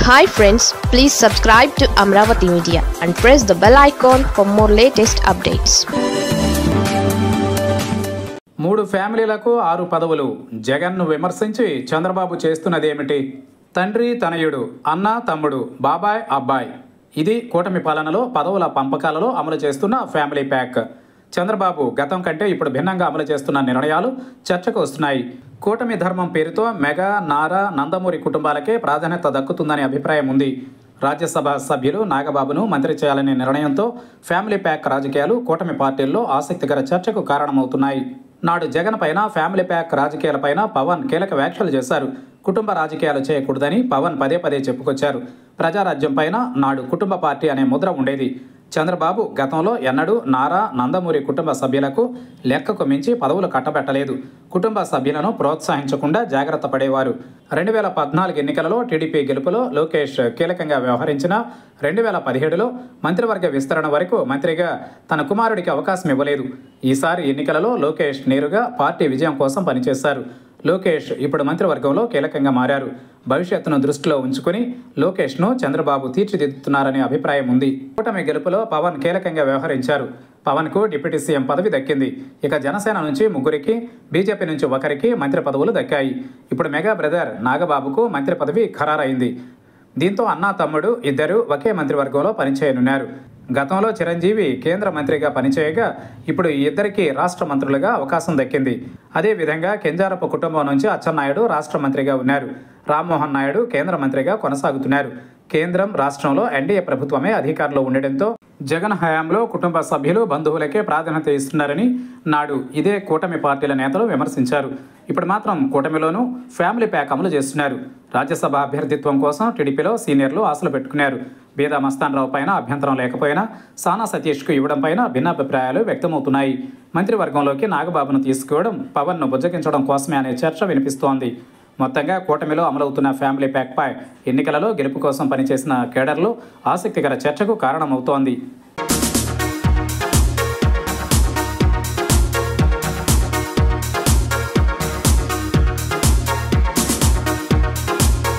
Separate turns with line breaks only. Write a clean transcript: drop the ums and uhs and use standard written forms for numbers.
Hi friends, please subscribe to Amravati Media and press the bell icon for more latest updates.
మూడు ఫ్యామిలీలకు 6 పదవులు. జగన్ను విమర్శించి చంద్రబాబు చేస్తున్నదేమిటి? తండ్రి తనయుడు, అన్న తమ్ముడు, బాబాయ్ అబ్బాయి. ఇది కూటమి పాలనలో పదవుల పంపకాలలో అమలు చేస్తున్న ఫ్యామిలీ ప్యాక్. చంద్రబాబు గతం కంటే ఇప్పుడు భిన్నంగా అమలు చేస్తున్న నిర్ణయాలు చర్చకు వస్తున్నాయి. కూటమి ధర్మం పేరుతో మెగా, నారా, నందమూరి కుటుంబాలకే ప్రాధాన్యత దక్కుతుందనే అభిప్రాయం ఉంది. రాజ్యసభ సభ్యులు నాగబాబును మంత్రి చేయాలనే నిర్ణయంతో ఫ్యామిలీ ప్యాక్ రాజకీయాలు కూటమి పార్టీల్లో ఆసక్తికర చర్చకు కారణమవుతున్నాయి. నాడు జగన్ పైన ఫ్యామిలీ ప్యాక్ రాజకీయాలపైన పవన్ కీలక వ్యాఖ్యలు చేశారు. కుటుంబ రాజకీయాలు చేయకూడదని పవన్ పదే పదే చెప్పుకొచ్చారు. ప్రజారాజ్యం పైన నాడు కుటుంబ పార్టీ అనే ముద్ర ఉండేది. చంద్రబాబు గతంలో ఎన్నడూ నారా, నందమూరి కుటుంబ సభ్యులకు లెక్కకు మించి పదవులు కట్టబెట్టలేదు. కుటుంబ సభ్యులను ప్రోత్సహించకుండా జాగ్రత్త పడేవారు. 2014 ఎన్నికలలో టీడీపీ గెలుపులో లోకేష్ కీలకంగా వ్యవహరించిన 2017లో మంత్రివర్గ విస్తరణ వరకు మంత్రిగా తన కుమారుడికి అవకాశం ఇవ్వలేదు. ఈసారి ఎన్నికలలో లోకేష్ నేరుగా పార్టీ విజయం కోసం పనిచేశారు. లోకేష్ ఇప్పుడు మంత్రివర్గంలో కీలకంగా మారారు. భవిష్యత్తును దృష్టిలో ఉంచుకుని లోకేష్ను చంద్రబాబు తీర్చిదిద్దుతున్నారనే అభిప్రాయం ఉంది. కూటమి గెలుపులో పవన్ కీలకంగా వ్యవహరించారు. పవన్కు డిప్యూటీ సీఎం పదవి దక్కింది. ఇక జనసేన నుంచి 3కి, బీజేపీ నుంచి 1కి మంత్రి పదవులు దక్కాయి. ఇప్పుడు మెగా బ్రదర్ నాగబాబుకు మంత్రి పదవి ఖరారైంది. దీంతో అన్నా తమ్ముడు ఇద్దరు ఒకే మంత్రివర్గంలో పనిచేయనున్నారు. గతంలో చిరంజీవి కేంద్ర మంత్రిగా పనిచేయగా ఇప్పుడు ఈ ఇద్దరికి రాష్ట్ర మంత్రులుగా అవకాశం దక్కింది. అదేవిధంగా కెంజారపు కుటుంబం నుంచి అచ్చెన్నాయుడు రాష్ట్ర మంత్రిగా ఉన్నారు. రామ్మోహన్ నాయుడు కేంద్ర మంత్రిగా కొనసాగుతున్నారు. కేంద్రం, రాష్ట్రంలో ఎన్డీఏ ప్రభుత్వమే అధికారంలో ఉండడంతో జగన్ హయాంలో కుటుంబ సభ్యులు, బంధువులకే ప్రాధాన్యత ఇస్తున్నారని నాడు ఇదే కూటమి పార్టీల నేతలు విమర్శించారు. ఇప్పుడు మాత్రం కూటమిలోనూ ఫ్యామిలీ ప్యాక్ అమలు చేస్తున్నారు. రాజ్యసభ అభ్యర్థిత్వం కోసం టీడీపీలో సీనియర్లు ఆశలు పెట్టుకున్నారు. బీదా మస్తాన్రావు పైన అభ్యంతరం లేకపోయినా సానా సతీష్కు ఇవ్వడం పైన భిన్నాభిప్రాయాలు వ్యక్తమవుతున్నాయి. మంత్రివర్గంలోకి నాగబాబును తీసుకోవడం పవన్ను బుజ్జగించడం కోసమే అనే చర్చ వినిపిస్తోంది. మొత్తంగా కూటమిలో అమలవుతున్న ఫ్యామిలీ ప్యాక్పై ఎన్నికలలో గెలుపు కోసం పనిచేసిన కేడర్లు ఆసక్తికర చర్చకు కారణమవుతోంది.